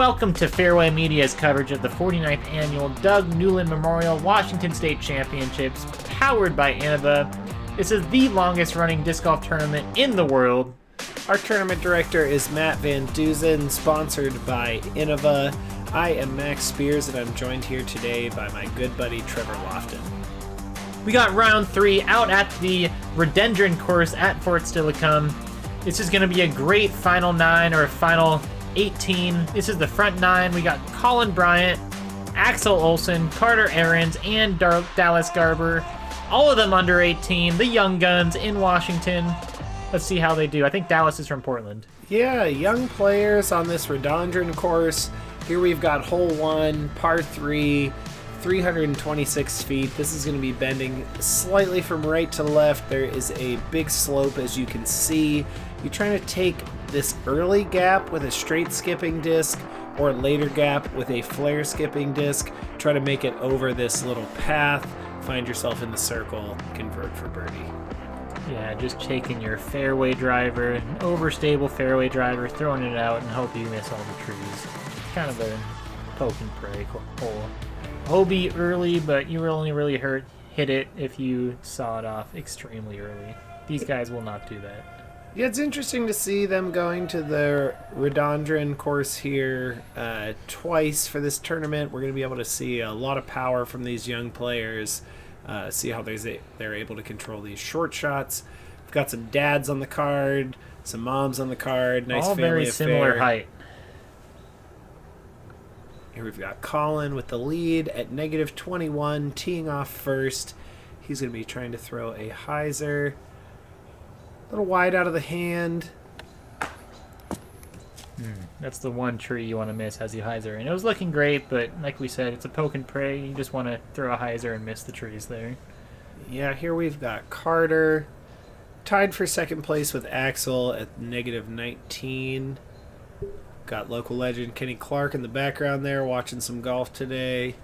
Welcome to Fairway Media's coverage of the 49th Annual Doug Newland Memorial Washington State Championships, powered by Innova. This is the longest-running disc golf tournament in the world. Our tournament director is Matt Van Dusen, sponsored by Innova. I am Max Spears, and I'm joined here today by my good buddy Trevor Loftin. We got round 3 out at the Rhododendron course at Fort Steilacoom. This is going to be a great final 9 or final 18. This is the front 9. We got Colin Bryant, Axel Olson, Carter Ahrens, and Dallas Garber. All of them under 18, the young guns in Washington. Let's see how they do. I think Dallas is from Portland. Yeah, young players on this Rhododendron course. Here we've got hole 1, par 3, 326 feet. This is going to be bending slightly from right to left. There is a big slope, as you can see. You're trying to take this early gap with a straight skipping disc or later gap with a flare skipping disc. Try to make it over this little path. Find yourself in the circle. Convert for birdie. Yeah, just taking your fairway driver, an overstable fairway driver, throwing it out and hope you miss all the trees. Kind of a poke and pray hole. OB early, but you will only really hit it if you saw it off extremely early. These guys will not do that. Yeah, it's interesting to see them going to the Rhododendron course here twice for this tournament. We're going to be able to see a lot of power from these young players, see how they're able to control these short shots. We've got some dads on the card, some moms on the card. Nice all family very affair. Similar height. Here we've got Colin with the lead at negative 21, teeing off first. He's going to be trying to throw a hyzer. A little wide out of the hand. That's the one tree you want to miss as you hyzer. And it was looking great, but like we said, it's a poke and pray. You just want to throw a hyzer and miss the trees there. Yeah, here we've got Carter. Tied for second place with Axel at negative 19. Got local legend Kenny Clark in the background there watching some golf today.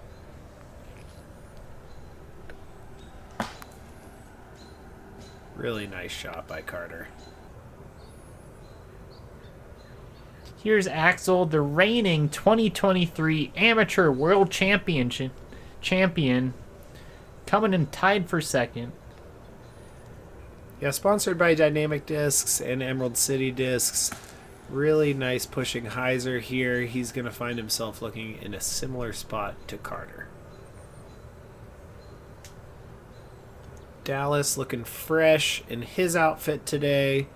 Really nice shot by Carter. Here's Axel, the reigning 2023 Amateur World Champion, coming in tied for second. Yeah, sponsored by Dynamic Discs and Emerald City Discs. Really nice pushing hyzer here. He's going to find himself looking in a similar spot to Carter. Dallas looking fresh in his outfit today.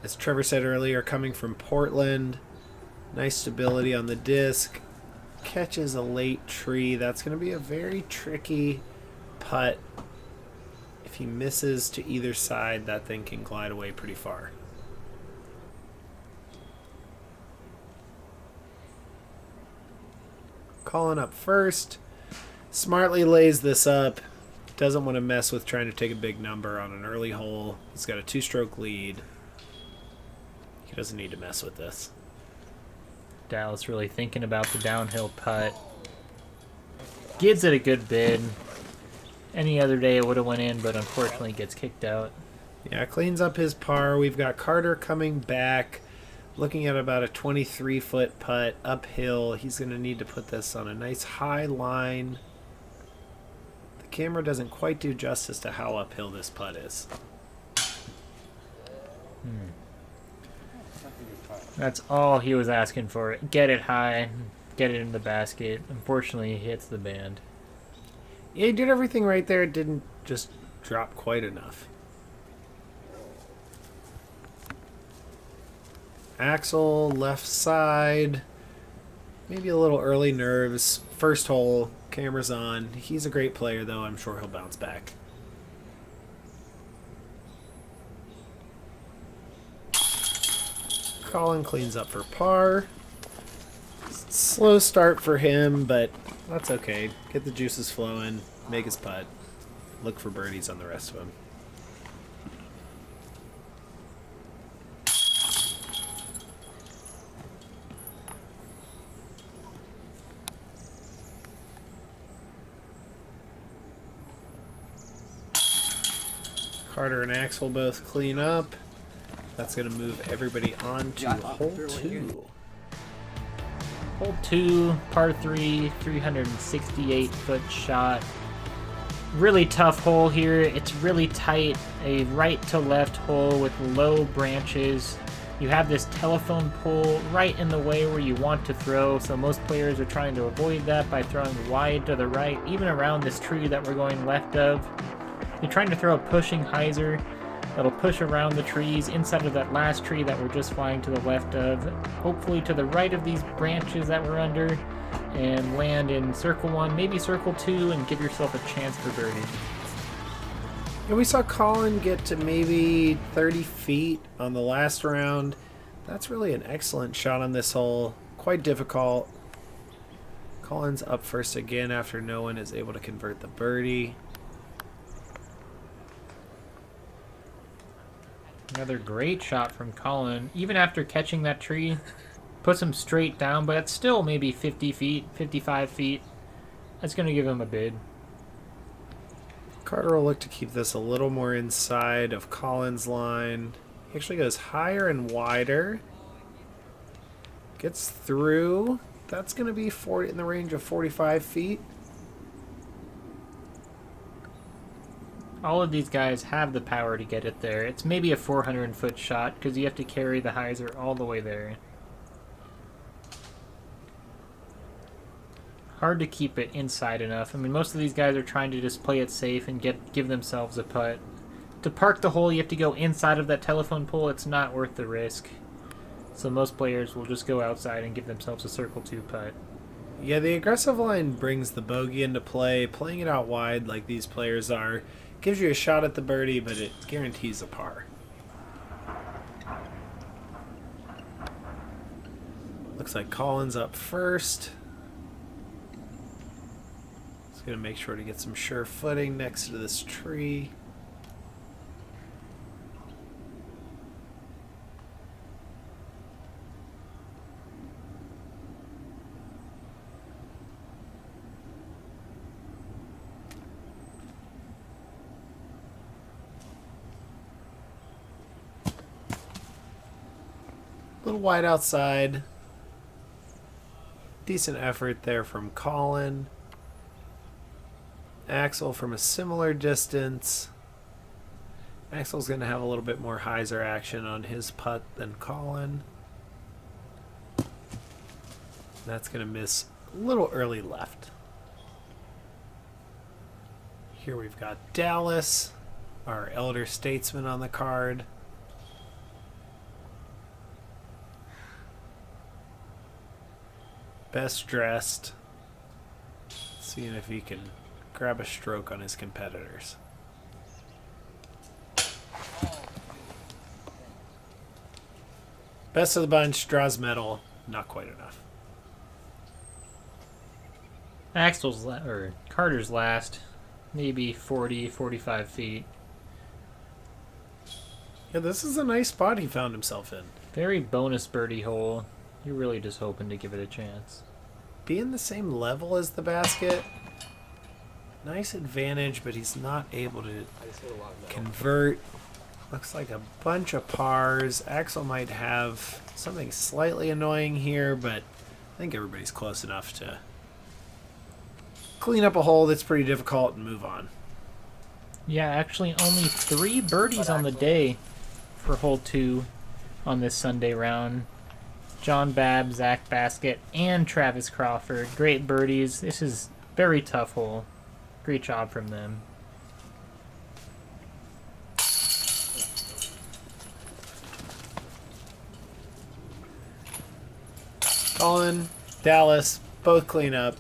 As Trevor said earlier, coming from Portland. Nice stability on the disc. Catches a late tree. That's going to be a very tricky putt. If he misses to either side, that thing can glide away pretty far. Colin up first. Smartly lays this up. Doesn't want to mess with trying to take a big number on an early hole. He's got a 2-stroke lead. He doesn't need to mess with this. Dallas really thinking about the downhill putt. Gives it a good bid. Any other day it would have went in, but unfortunately gets kicked out. Yeah, cleans up his par. We've got Carter coming back. Looking at about a 23-foot putt uphill. He's going to need to put this on a nice high line. The camera doesn't quite do justice to how uphill this putt is. That's all he was asking for. Get it high, get it in the basket. Unfortunately, he hits the band. Yeah, he did everything right there. It didn't just drop quite enough. Axel, left side. Maybe a little early nerves. First hole, camera's on. He's a great player, though. I'm sure he'll bounce back. Colin cleans up for par. Slow start for him, but that's okay. Get the juices flowing, make his putt. Look for birdies on the rest of them. Carter and Axel both clean up. That's going to move everybody on to hole 2. Hole 2, par 3, 368-foot shot. Really tough hole here. It's really tight. A right to left hole with low branches. You have this telephone pole right in the way where you want to throw, so most players are trying to avoid that by throwing wide to the right, even around this tree that we're going left of. You're trying to throw a pushing hyzer that'll push around the trees inside of that last tree that we're just flying to the left of, hopefully to the right of these branches that we're under, and land in circle 1, maybe circle 2, and give yourself a chance for birdie. And we saw Colin get to maybe 30 feet on the last round. That's really an excellent shot on this hole. Quite difficult. Colin's up first again after no one is able to convert the birdie. Another great shot from Colin. Even after catching that tree, puts him straight down, but it's still maybe 50 feet, 55 feet. That's going to give him a bid. Carter will look to keep this a little more inside of Colin's line. He actually goes higher and wider. Gets through. That's going to be in the range of 45 feet. All of these guys have the power to get it there. It's maybe a 400-foot shot because you have to carry the hyzer all the way there. Hard to keep it inside enough. I mean, most of these guys are trying to just play it safe and give themselves a putt. To park the hole, you have to go inside of that telephone pole. It's not worth the risk. So most players will just go outside and give themselves a circle 2 putt. Yeah, the aggressive line brings the bogey into play. Playing it out wide like these players are gives you a shot at the birdie, but it guarantees a par. Looks like Colin's up first. He's going to make sure to get some sure footing next to this tree. A little wide outside. Decent effort there from Colin. Axel from a similar distance. Axel's going to have a little bit more hyzer action on his putt than Colin. That's going to miss a little early left. Here we've got Dallas, our elder statesman, on the card. Best dressed. Seeing if he can grab a stroke on his competitors. Best of the bunch, draws medal, not quite enough. Carter's last, maybe 40, 45 feet. Yeah, this is a nice spot he found himself in. Very bonus birdie hole. You're really just hoping to give it a chance. Being the same level as the basket, nice advantage, but he's not able to convert. Looks like a bunch of pars. Axel might have something slightly annoying here, but I think everybody's close enough to clean up a hole that's pretty difficult and move on. Yeah, actually only 3 birdies on the day for hole 2 on this Sunday round. John Babb, Zach Baskett, and Travis Crawford. Great birdies. This is a very tough hole. Great job from them. Colin, Dallas, both clean up.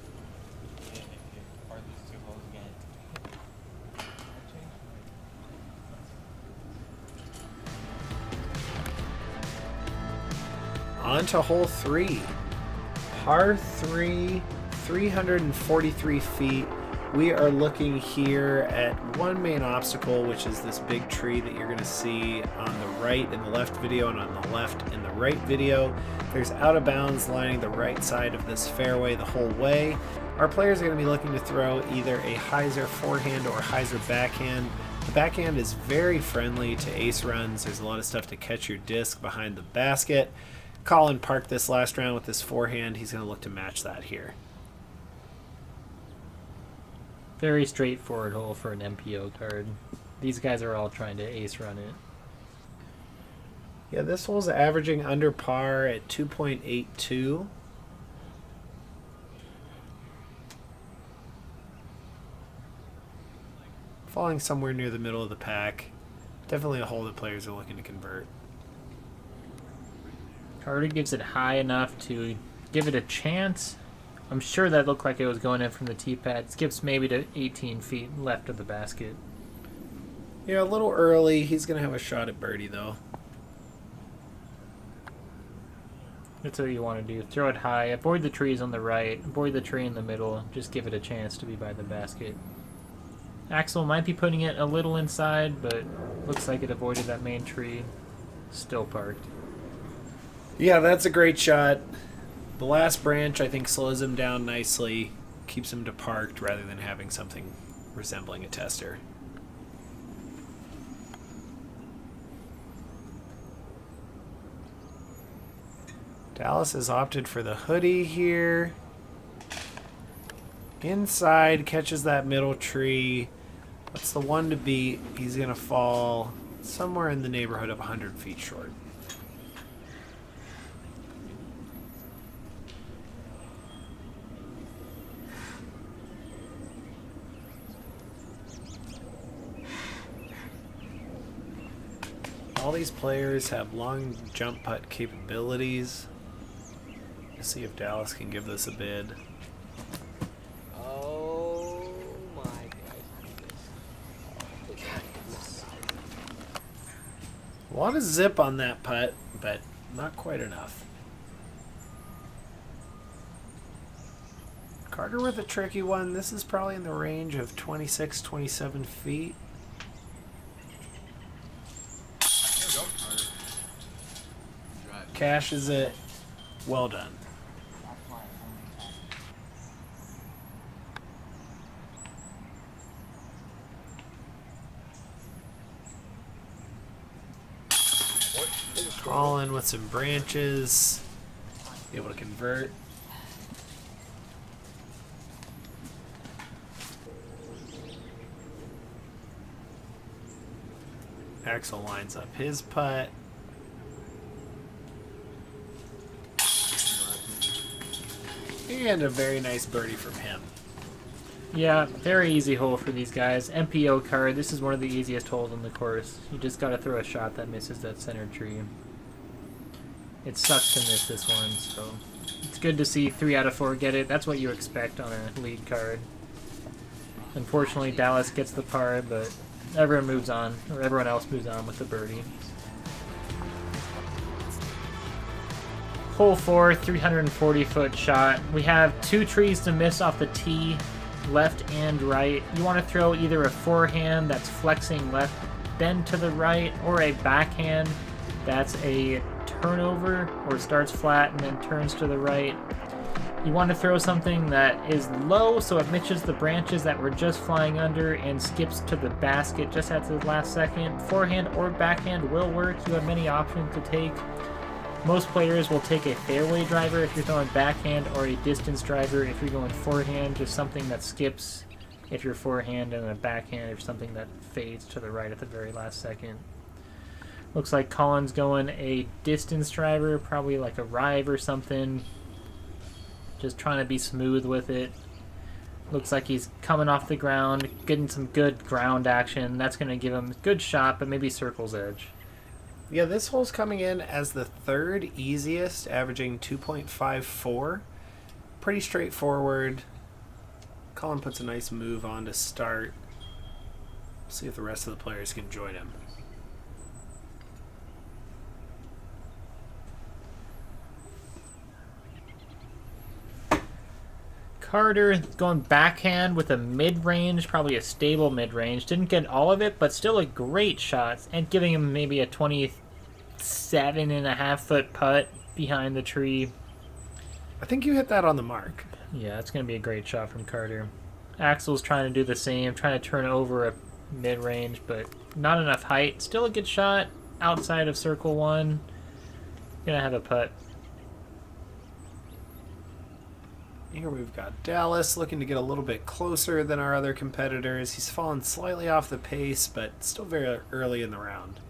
On to hole 3. Par 3, 343 feet. We are looking here at one main obstacle, which is this big tree that you're going to see on the right in the left video and on the left in the right video. There's out of bounds lining the right side of this fairway the whole way. Our players are going to be looking to throw either a hyzer forehand or hyzer backhand. The backhand is very friendly to ace runs. There's a lot of stuff to catch your disc behind the basket. Colin parked this last round with his forehand. He's going to look to match that here. Very straightforward hole for an MPO card. These guys are all trying to ace run it. Yeah, this hole's averaging under par at 2.82. Falling somewhere near the middle of the pack. Definitely a hole that players are looking to convert. Carter gives it high enough to give it a chance. I'm sure that looked like it was going in from the tee pad. Skips maybe to 18 feet left of the basket. Yeah, a little early. He's going to have a shot at birdie, though. That's what you want to do. Throw it high. Avoid the trees on the right. Avoid the tree in the middle. Just give it a chance to be by the basket. Axel might be putting it a little inside, but looks like it avoided that main tree. Still parked. Yeah, that's a great shot. The last branch, I think, slows him down nicely. Keeps him to parked rather than having something resembling a tester. Dallas has opted for the hoodie here. Inside, catches that middle tree. That's the one to beat. He's going to fall somewhere in the neighborhood of 100 feet short. All these players have long jump putt capabilities. Let's see if Dallas can give this a bid. Oh my goodness. A lot of zip on that putt, but not quite enough. Carter with a tricky one. This is probably in the range of 26, 27 feet. Cashes it. Well done. Colin with some branches. Able to convert. Axel lines up his putt. And a very nice birdie from him. Yeah, very easy hole for these guys. MPO card, this is one of the easiest holes on the course. You just got to throw a shot that misses that center tree. It sucks to miss this one, so it's good to see 3 out of 4 get it. That's what you expect on a lead card. Unfortunately, Dallas gets the par, but everyone moves on, or everyone else moves on with the birdie. Hole 4, 340-foot shot. We have 2 trees to miss off the tee, left and right. You want to throw either a forehand that's flexing left, bend to the right, or a backhand that's a turnover or starts flat and then turns to the right. You want to throw something that is low so it matches the branches that were just flying under and skips to the basket just at the last second. Forehand or backhand will work. You have many options to take. Most players will take a fairway driver if you're throwing backhand, or a distance driver if you're going forehand, just something that skips if you're forehand, and a backhand if something that fades to the right at the very last second. Looks like Colin's going a distance driver, probably like a Rive or something. Just trying to be smooth with it. Looks like he's coming off the ground, getting some good ground action. That's going to give him a good shot, but maybe circle's edge. Yeah, this hole's coming in as the 3rd easiest, averaging 2.54. Pretty straightforward. Colin puts a nice move on to start. See if the rest of the players can join him. Carter going backhand with a mid-range, probably a stable mid-range. Didn't get all of it, but still a great shot, and giving him maybe a 27.5-foot putt behind the tree. I think you hit that on the mark. Yeah, it's going to be a great shot from Carter. Axel's trying to do the same, trying to turn over a mid-range, but not enough height. Still a good shot outside of circle 1. Gonna have a putt Here we've got Dallas looking to get a little bit closer than our other competitors. He's fallen slightly off the pace, but still very early in the round.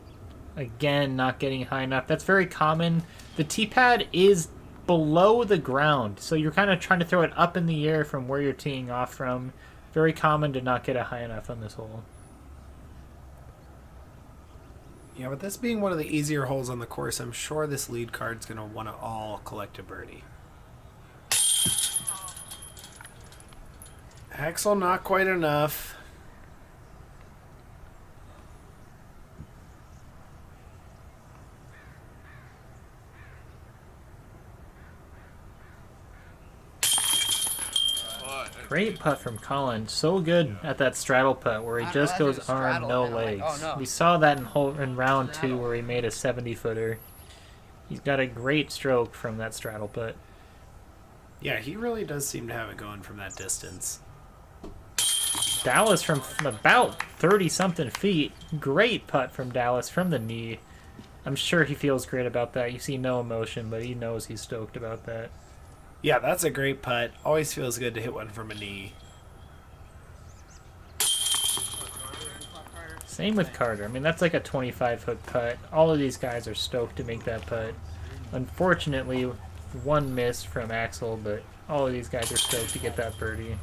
Again, not getting high enough. That's very common. The tee pad is below the ground, so you're kind of trying to throw it up in the air from where you're teeing off from. Very common to not get it high enough on this hole. Yeah, with this being one of the easier holes on the course, I'm sure this lead card's going to want to all collect a birdie. Axel, not quite enough. Great putt from Colin. So good at that straddle putt where he just goes arm, no legs. We saw that in round 2 where he made a 70-footer. He's got a great stroke from that straddle putt. Yeah, he really does seem to have it going from that distance. Dallas from about 30-something feet. Great putt from Dallas from the knee. I'm sure he feels great about that. You see no emotion, but he knows he's stoked about that. Yeah, that's a great putt. Always feels good to hit one from a knee. Same with Carter. I mean, that's like a 25-foot putt. All of these guys are stoked to make that putt. Unfortunately, one miss from Axel, but all of these guys are stoked to get that birdie.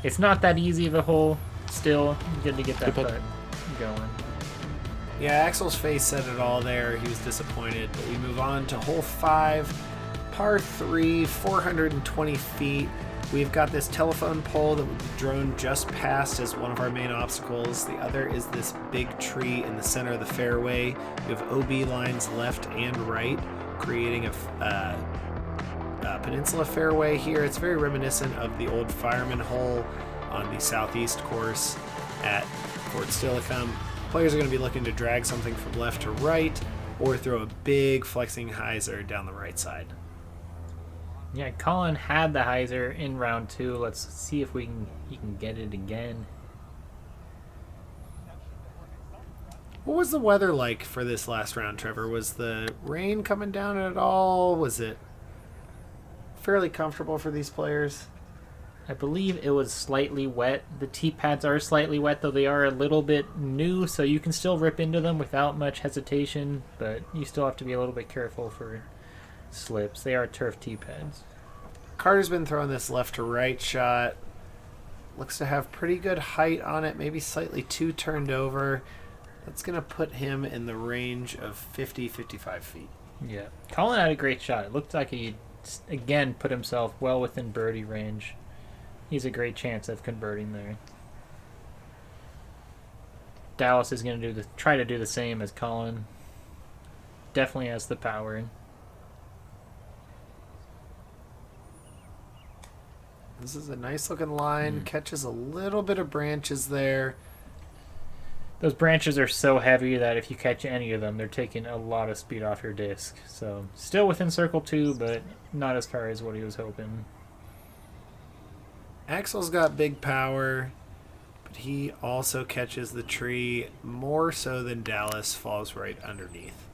It's not that easy of a hole. Still, good to get that putt going. Yeah, Axel's face said it all there. He was disappointed. But we move on to hole 5, par 3, 420 feet. We've got this telephone pole that the drone just passed as one of our main obstacles. The other is this big tree in the center of the fairway. We have OB lines left and right, creating a peninsula fairway here. It's very reminiscent of the old Fireman hole on the southeast course at Fort Steilacoom. Players are going to be looking to drag something from left to right or throw a big flexing hyzer down the right side. Yeah, Colin had the hyzer in round 2. Let's see if he can get it again. What was the weather like for this last round, Trevor? Was the rain coming down at all? Was it fairly comfortable for these players? I believe it was slightly wet. The tee pads are slightly wet, though they are a little bit new, so you can still rip into them without much hesitation, but you still have to be a little bit careful for slips. They are turf tee pads. Carter's been throwing this left to right shot. Looks to have pretty good height on it, maybe slightly too turned over. That's going to put him in the range of 50-55 feet. Yeah. Colin had a great shot. It looked like he, again, put himself well within birdie range. He's a great chance of converting there. Dallas is going to try to do the same as Colin. Definitely has the power. This is a nice looking line. Catches a little bit of branches there. Those branches are so heavy that if you catch any of them, they're taking a lot of speed off your disc. So still within circle 2, but not as far as what he was hoping. Axel's got big power, but he also catches the tree more so than Dallas falls right underneath.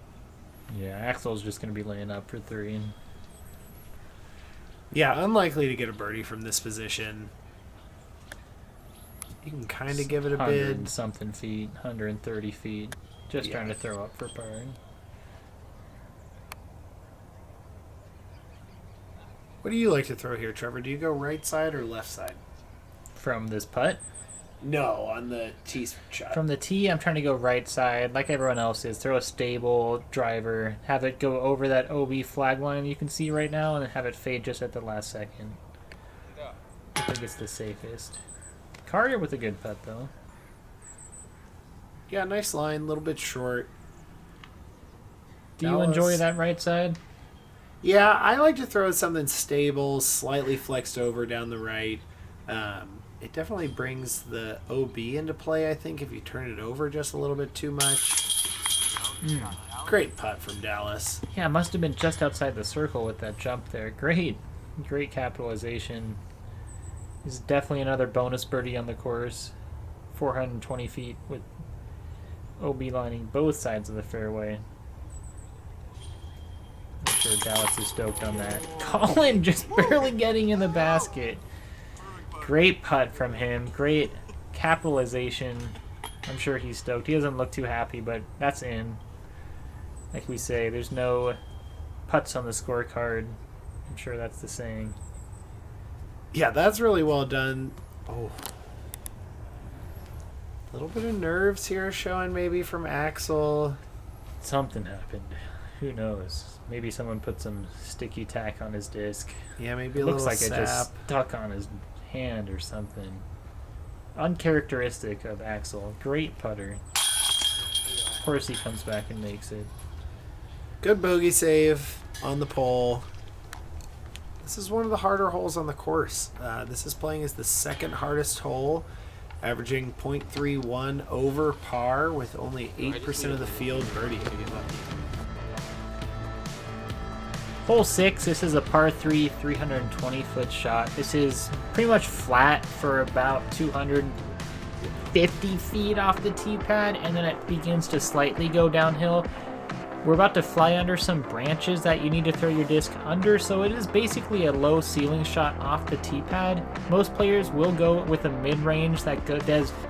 Yeah, Axel's just going to be laying up for 3. Yeah, unlikely to get a birdie from this position. You can kind of give it a bid. Something feet, 130 feet. Just trying to throw up for par. What do you like to throw here, Trevor? Do you go right side or left side? From this putt? No, on the tee shot. From the tee, I'm trying to go right side, like everyone else is. Throw a stable driver, have it go over that OB flag line you can see right now, and then have it fade just at the last second. I think it's the safest. Carter with a good putt, though. Yeah, nice line, a little bit short. Do you enjoy that right side? Yeah, I like to throw something stable, slightly flexed over down the right. It definitely brings the OB into play, I think, if you turn it over just a little bit too much. Great putt from Dallas. Yeah, it must have been just outside the circle with that jump there. Great capitalization. This is definitely another bonus birdie on the course. 420 feet with OB lining both sides of the fairway. sure Dallas is stoked on that. Colin just barely getting in the basket. Great putt from him. Great capitalization. I'm sure he's stoked. He doesn't look too happy, but that's in. Like we say, there's no putts on the scorecard. I'm sure that's the saying. Yeah, that's really well done. Oh. A little bit of nerves here showing maybe from Axel. Something happened. Who knows? Maybe someone put some sticky tack on his disc. Yeah, maybe a Looks little like sap. it just stuck on his hand or something. Uncharacteristic of Axel. Great putter. Of course he comes back and makes it. Good bogey save on the pole. This is one of the harder holes on the course. This is playing as the second hardest hole, averaging .31 over par with only 8% of the field birdie. Hole 6, this is a par 3, 320-foot shot. This is pretty much flat for about 250 feet off the tee pad, and then it begins to slightly go downhill. We're about to fly under some branches that you need to throw your disc under, so it is basically a low ceiling shot off the tee pad. Most players will go with a mid-range that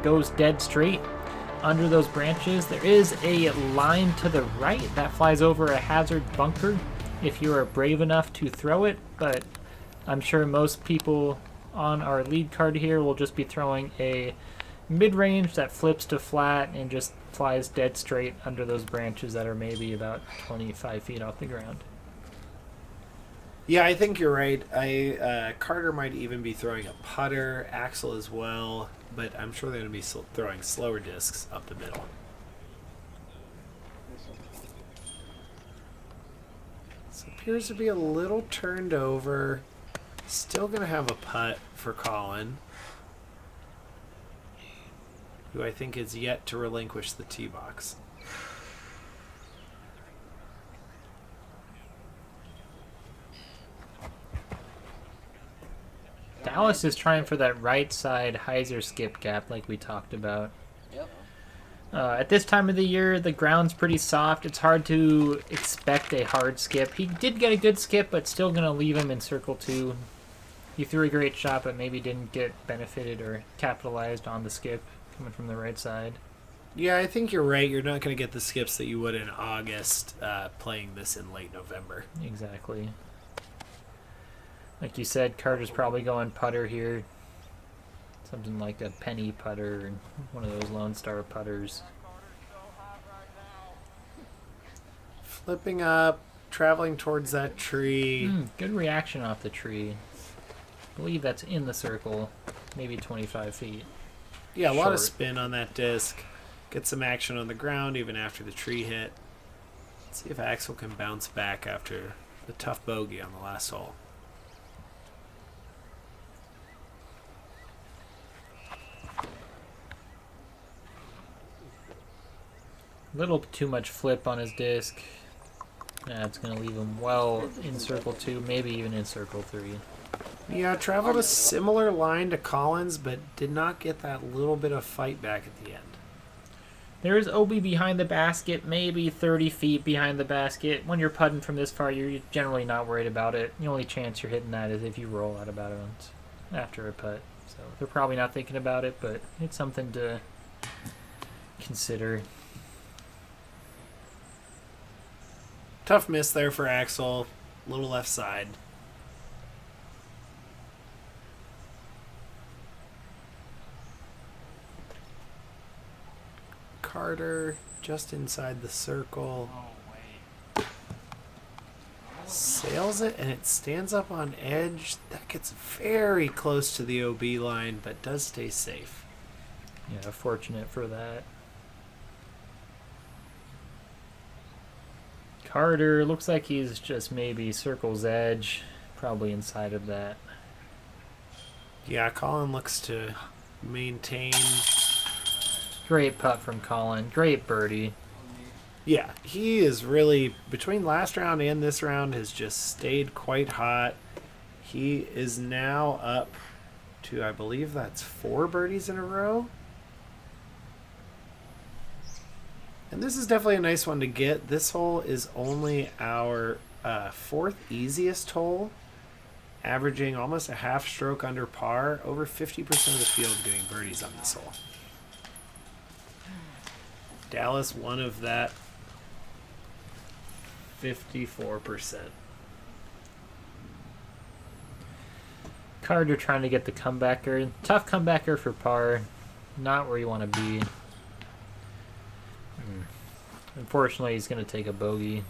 goes dead straight under those branches. There is a line to the right that flies over a hazard bunker if you are brave enough to throw it, but I'm sure most people on our lead card here will just be throwing a mid-range that flips to flat and just flies dead straight under those branches that are maybe about 25 feet off the ground. Yeah, I think you're right. Carter might even be throwing a putter, Axel as well, but I'm sure they're going to be throwing slower discs up the middle. This appears to be a little turned over. Still going to have a putt for Colin, who I think is yet to relinquish the tee box. Dallas is trying for that right side hyzer skip gap like we talked about. Yep. At this time of the year, the ground's pretty soft. It's hard to expect a hard skip. He did get a good skip, but still going to leave him in circle 2. He threw a great shot, but maybe didn't get benefited or capitalized on the skip coming from the right side. Yeah, I think you're right. You're not going to get the skips that you would in August playing this in late November. Exactly. Like you said, Carter's probably going putter here. Something like a penny putter and one of those Lone Star putters. Flipping up, traveling towards that tree. Good reaction off the tree. I believe that's in the circle, maybe 25 feet. Yeah, a lot of Short. spin on that disc. Get some action on the ground even after the tree hit. Let's see if Axel can bounce back after the tough bogey on the last hole. A little too much flip on his disc. It's going to leave him well in circle 2, maybe even in circle 3. Yeah, traveled a similar line to Collins, but did not get that little bit of fight back at the end. There is OB behind the basket, maybe 30 feet behind the basket. When you're putting from this far, you're generally not worried about it. The only chance you're hitting that is if you roll out of bounds after a putt. So they're probably not thinking about it, but it's something to consider. Tough miss there for Axel. Little left side. Carter just inside the circle. Sails it and it stands up on edge. That gets very close to the OB line, but does stay safe. Yeah, fortunate for that. Carter looks like he's just maybe circle's edge, probably inside of that. Yeah, Colin looks to maintain. Great putt from Colin. Great birdie. Yeah, he is really, between last round and this round, has just stayed quite hot. He is now up to, I believe that's 4 birdies in a row. And this is definitely a nice one to get. This hole is only our fourth easiest hole, averaging almost a half stroke under par. Over 50% of the field getting birdies on this hole. Dallas, one of that 54%. Carter trying to get the comebacker. Tough comebacker for par. Not where you want to be. Unfortunately, he's going to take a bogey.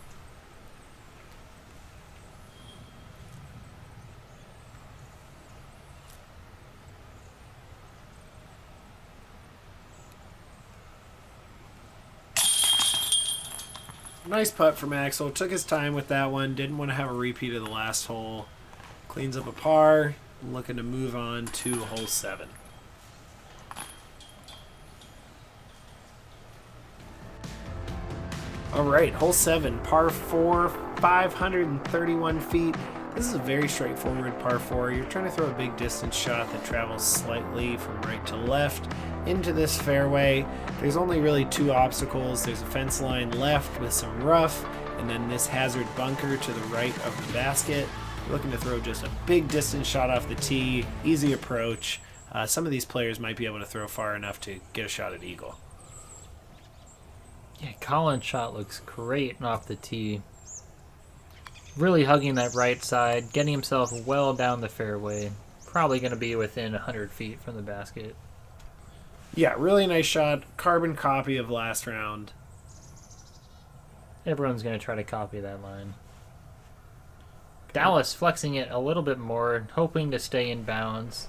Nice putt from Axel. Took his time with that one. Didn't want to have a repeat of the last hole. Cleans up a par. Looking to move on to hole 7. All right, hole 7, par 4, 531 feet. This is a very straightforward par 4. You're trying to throw a big distance shot that travels slightly from right to left into this fairway. There's only really 2 obstacles. There's a fence line left with some rough, and then this hazard bunker to the right of the basket. You're looking to throw just a big distance shot off the tee, easy approach. Some of these players might be able to throw far enough to get a shot at eagle. Yeah, Colin's shot looks great off the tee. Really hugging that right side, getting himself well down the fairway. Probably going to be within 100 feet from the basket. Yeah, really nice shot. Carbon copy of last round. Everyone's going to try to copy that line. Dallas flexing it a little bit more, hoping to stay in bounds.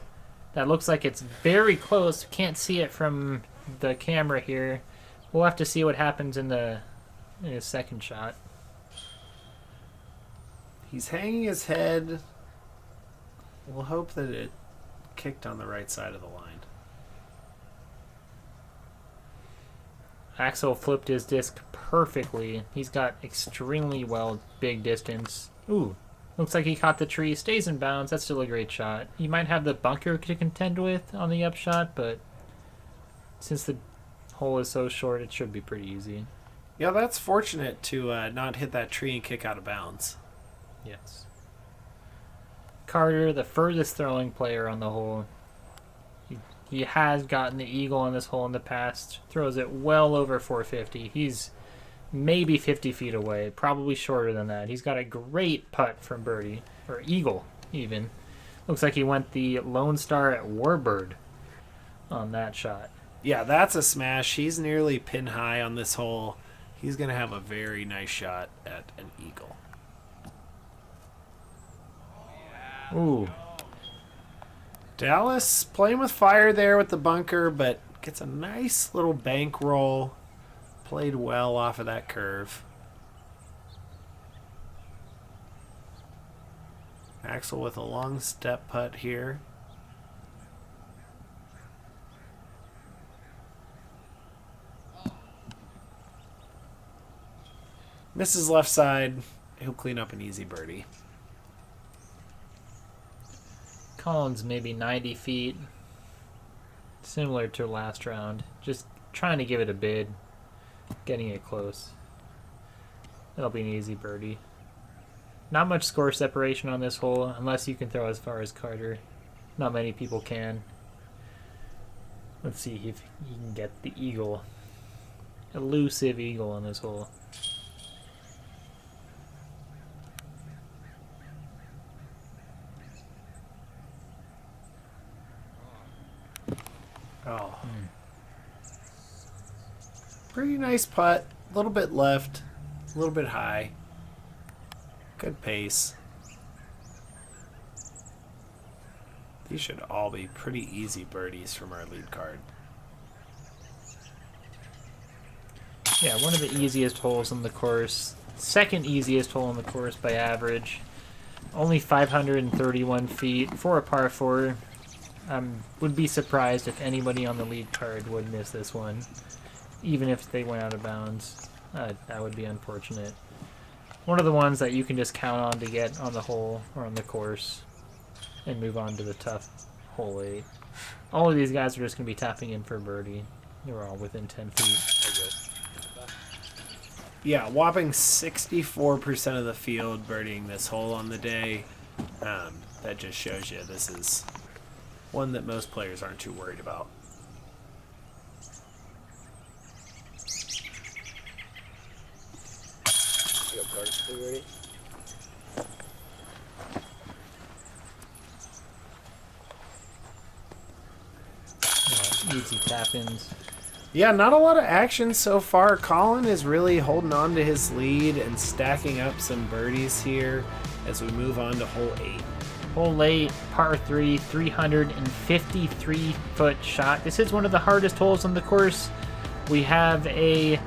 That looks like it's very close. Can't see it from the camera here. We'll have to see what happens in his second shot. He's hanging his head. We'll hope that it kicked on the right side of the line. Axel flipped his disc perfectly. He's got extremely well big distance. Ooh, looks like he caught the tree. Stays in bounds. That's still a great shot. He might have the bunker to contend with on the upshot, but since the hole is so short, it should be pretty easy. Yeah, that's fortunate to not hit that tree and kick out of bounds. Yes. Carter, the furthest throwing player on the hole. He has gotten the eagle on this hole in the past. Throws it well over 450. He's maybe 50 feet away. Probably shorter than that. He's got a great putt from birdie. Or eagle, even. Looks like he went the Lone Star at Warbird on that shot. Yeah, that's a smash. He's nearly pin high on this hole. He's going to have a very nice shot at an eagle. Ooh. Dallas playing with fire there with the bunker, but gets a nice little bank roll. Played well off of that curve. Axel with a long step putt here. Misses left side. He'll clean up an easy birdie. Colin's maybe 90 feet. Similar to last round. Just trying to give it a bid. Getting it close. That'll be an easy birdie. Not much score separation on this hole, unless you can throw as far as Carter. Not many people can. Let's see if he can get the eagle. Elusive eagle on this hole. Oh. Pretty nice putt. A little bit left. A little bit high. Good pace. These should all be pretty easy birdies from our lead card. Yeah, one of the easiest holes on the course. Second easiest hole on the course by average. Only 531 feet for a par 4. Would be surprised if anybody on the lead card would miss this one. Even if they went out of bounds. That would be unfortunate. One of the ones that you can just count on to get on the hole or on the course and move on to the tough hole 8. All of these guys are just going to be tapping in for birdie. They're all within 10 feet. Yeah, whopping 64% of the field birdieing this hole on the day. That just shows you this is one that most players aren't too worried about. You got cards too ready? Easy tap-ins. Yeah, not a lot of action so far. Colin is really holding on to his lead and stacking up some birdies here as we move on to hole 8. Hole 8, par 3, 353-foot shot. This is one of the hardest holes on the course. We have a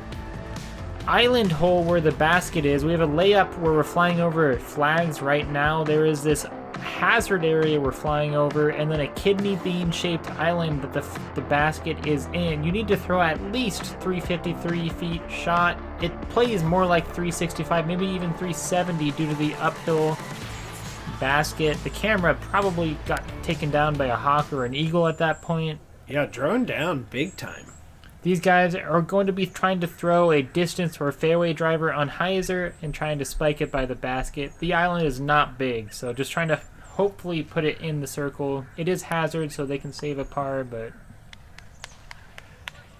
island hole where the basket is. We have a layup where we're flying over flags right now. There is this hazard area we're flying over, and then a kidney bean shaped island that the basket is in. You need to throw at least 353 feet shot. It plays more like 365, maybe even 370 due to the uphill basket. The camera probably got taken down by a hawk or an eagle at that point. Yeah, drone down big time. These guys are going to be trying to throw a distance or fairway driver on hyzer and trying to spike it by the basket. The island is not big, so just trying to hopefully put it in the circle. It is hazard, so they can save a par, but...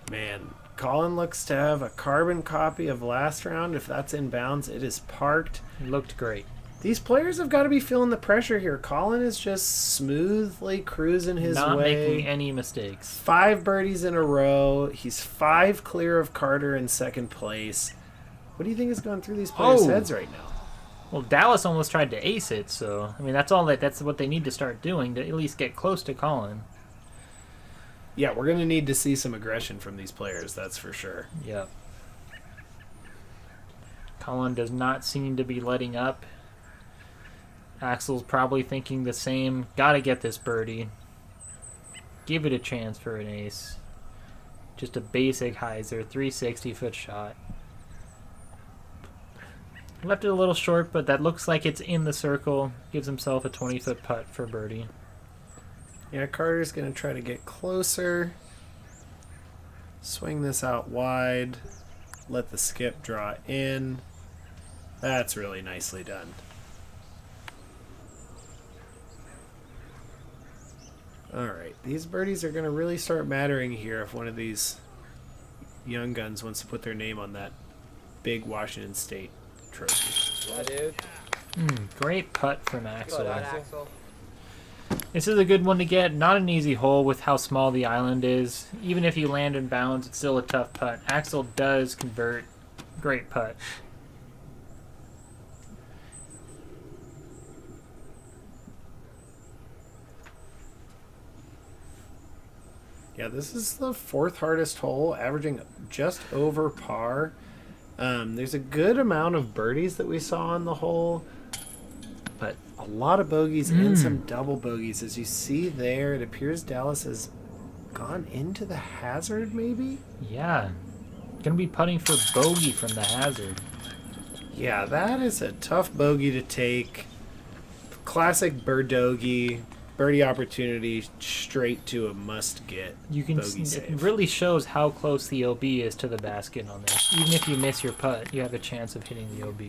Man, Colin looks to have a carbon copy of last round. If that's in bounds, it is parked. It looked great. These players have got to be feeling the pressure here. Colin is just smoothly cruising his Not way. making any mistakes. 5 birdies in a row. He's 5 clear of Carter in second place. What do you think is going through these players' heads right now? Well, Dallas almost tried to ace it, so I mean that's what they need to start doing to at least get close to Colin. Yeah, we're going to need to see some aggression from these players, that's for sure. Yep. Colin does not seem to be letting up. Axel's probably thinking the same. Gotta get this birdie. Give it a chance for an ace. Just a basic hyzer, 360-foot shot. Left it a little short, but that looks like it's in the circle. Gives himself a 20-foot putt for birdie. Yeah, Carter's going to try to get closer. Swing this out wide. Let the skip draw in. That's really nicely done. Alright, these birdies are going to really start mattering here if one of these young guns wants to put their name on that big Washington State trophy. Yeah, dude. Great putt from Axel. Go ahead, Axel. This is a good one to get. Not an easy hole with how small the island is. Even if you land in bounds, it's still a tough putt. Axel does convert. Great putt. Yeah, this is the 4th hardest hole, averaging just over par. There's a good amount of birdies that we saw on the hole, but a lot of bogeys and some double bogeys. As you see there, it appears Dallas has gone into the hazard, maybe? Yeah. Gonna be putting for bogey from the hazard. Yeah, that is a tough bogey to take. Classic birdogey. Birdie opportunity straight to a must-get bogey save. It really shows how close the OB is to the basket on this. Even if you miss your putt, you have a chance of hitting the OB.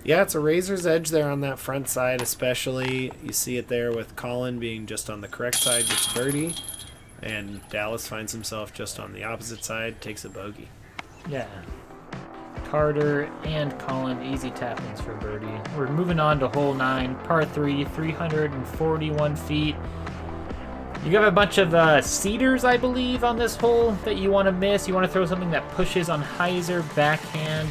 Yeah, it's a razor's edge there on that front side especially. You see it there with Colin being just on the correct side, gets birdie. And Dallas finds himself just on the opposite side, takes a bogey. Yeah. Carter and Colin easy tap-ins for birdie. We're moving on to hole 9, par 3, 341 feet. You have a bunch of cedars, I believe, on this hole that you want to miss. You want to throw something that pushes on hyzer, backhand,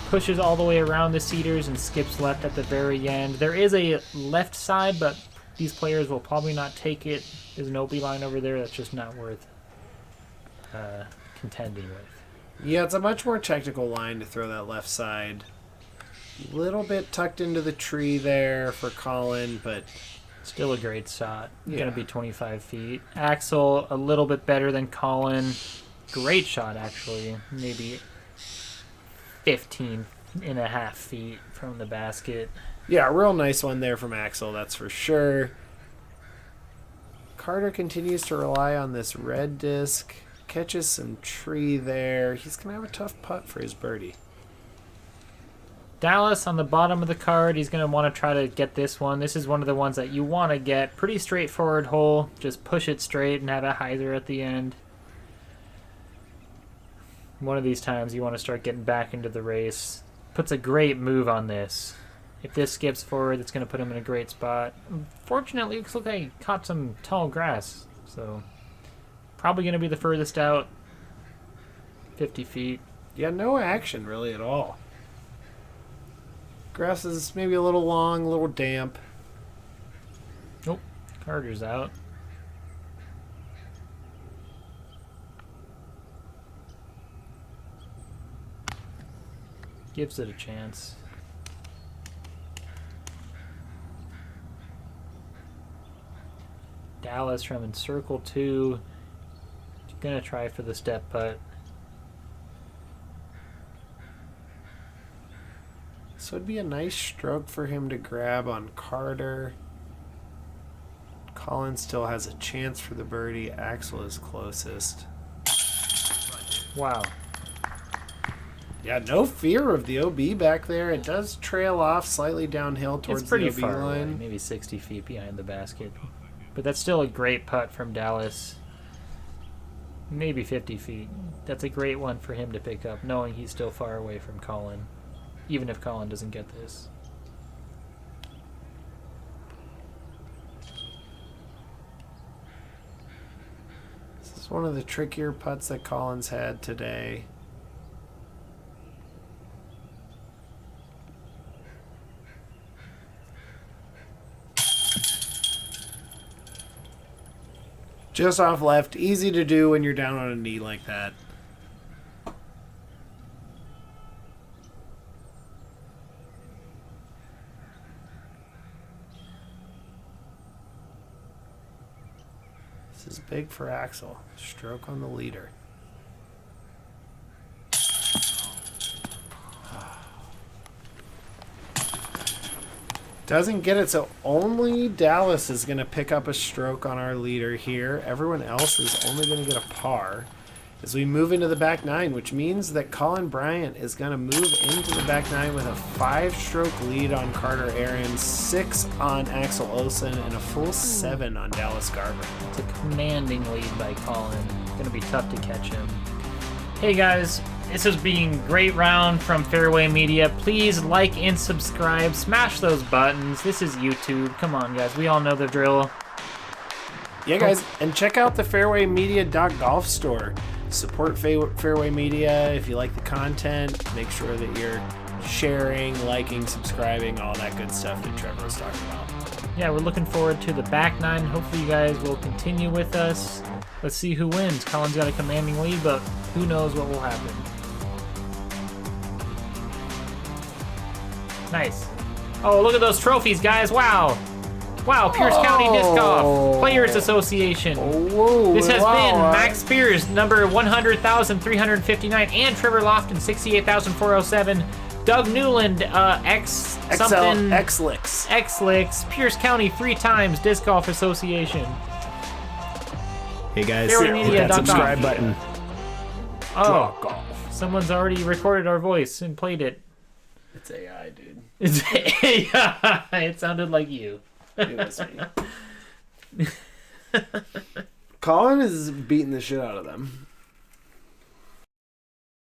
pushes all the way around the cedars and skips left at the very end. There is a left side, but these players will probably not take it. There's an OB line over there that's just not worth contending with. Yeah, it's a much more technical line to throw that left side. Little bit tucked into the tree there for Colin, but still a great shot. Yeah. Gonna be 25 feet. Axel, a little bit better than Colin. Great shot, actually. Maybe 15.5 feet from the basket. yeah, a real nice one there from Axel, that's for sure. Carter continues to rely on this red disc. Catches some tree there. He's going to have a tough putt for his birdie. Dallas on the bottom of the card. He's going to want to try to get this one. This is one of the ones that you want to get. Pretty straightforward hole. Just push it straight and have a hyzer at the end. One of these times you want to start getting back into the race. Puts a great move on this. If this skips forward, it's going to put him in a great spot. Unfortunately, it looks like he caught some tall grass. So, probably going to be the furthest out. 50 feet. Yeah, no action really at all. Grass is maybe a little long, a little damp. Nope. Carter's out. Gives it a chance. Dallas from in circle 2. Gonna try for the step putt. So it'd be a nice stroke for him to grab on Carter. Colin still has a chance for the birdie. Axel is closest. Wow. Yeah, no fear of the OB back there. It does trail off slightly downhill towards It's pretty the OB far away, line. maybe 60 feet behind the basket. But that's still a great putt from Dallas. Maybe 50 feet. That's a great one for him to pick up, knowing he's still far away from Colin. Even if Colin doesn't get this. This is one of the trickier putts that Colin's had today. Just off left. Easy to do when you're down on a knee like that. This is big for Axel. Stroke on the leader. Doesn't get it, so only Dallas is going to pick up a stroke on our leader here. Everyone else is only going to get a par as we move into the back nine, which means that Colin Bryant is going to move into the back nine with a 5-stroke lead on Carter Ahrens, 6 on Axel Olson, and a full 7 on Dallas Garber. It's a commanding lead by Colin. Going to be tough to catch him. Hey guys, this has been a great round from Fairway Media. Please like and subscribe. Smash those buttons. This is YouTube. Come on, guys. We all know the drill. Yeah, guys, and check out the fairwaymedia.golf store. Support Fairway Media if you like the content. Make sure that you're sharing, liking, subscribing, all that good stuff that Trevor was talking about. Yeah, we're looking forward to the back nine. Hopefully you guys will continue with us. Let's see who wins. Colin's got a commanding lead, but who knows what will happen. Nice. Oh, look at those trophies, guys. Wow. Wow, Pierce County Disc Golf Players Association. Whoa, This has been Max Spears, number 100,359, and Trevor Loftin, 68,407. Doug Newland, X something. X-Lix. X-Lix, Pierce County 3 times Disc Golf Association. Hey guys, FairwayMedia.com. hit that subscribe button. Oh, someone's already recorded our voice and played it. It's AI, dude. It's AI. It sounded like you. It was me. Colin is beating the shit out of them.